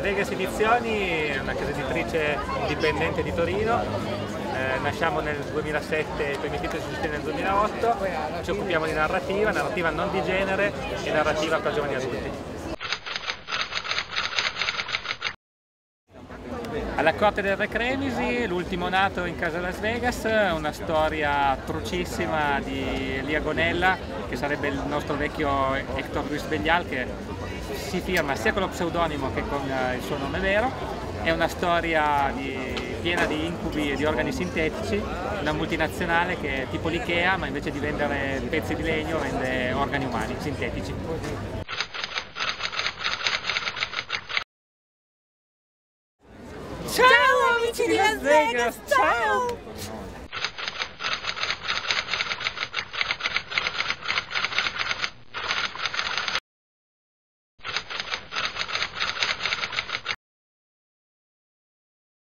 Vegas Edizioni è una casa editrice indipendente di Torino, nasciamo nel 2007, i primi titoli sono usciti nel 2008, ci occupiamo di narrativa non di genere e narrativa per giovani adulti. Alla corte del Re Cremisi, l'ultimo nato in casa Las Vegas, una storia trucissima di Elia Gonella, che sarebbe il nostro vecchio Héctor Luis Belial, che si firma sia con lo pseudonimo che con il suo nome vero. È una storia piena di incubi e di organi sintetici, una multinazionale che è tipo l'Ikea, ma invece di vendere pezzi di legno vende organi umani sintetici. Ciao amici di Las Vegas, ciao!